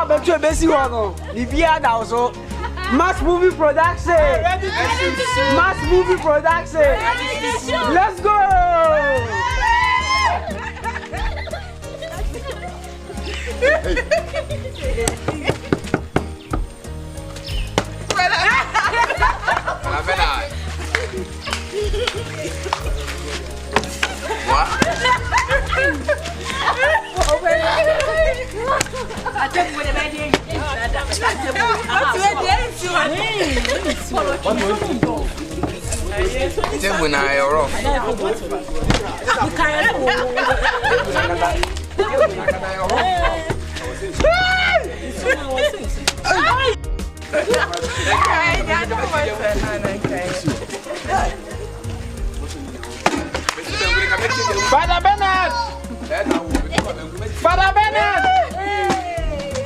back to a basic one. Livia also. Mass movie production. Mass movie production. Let's go. Father Bernard! Father Bernard!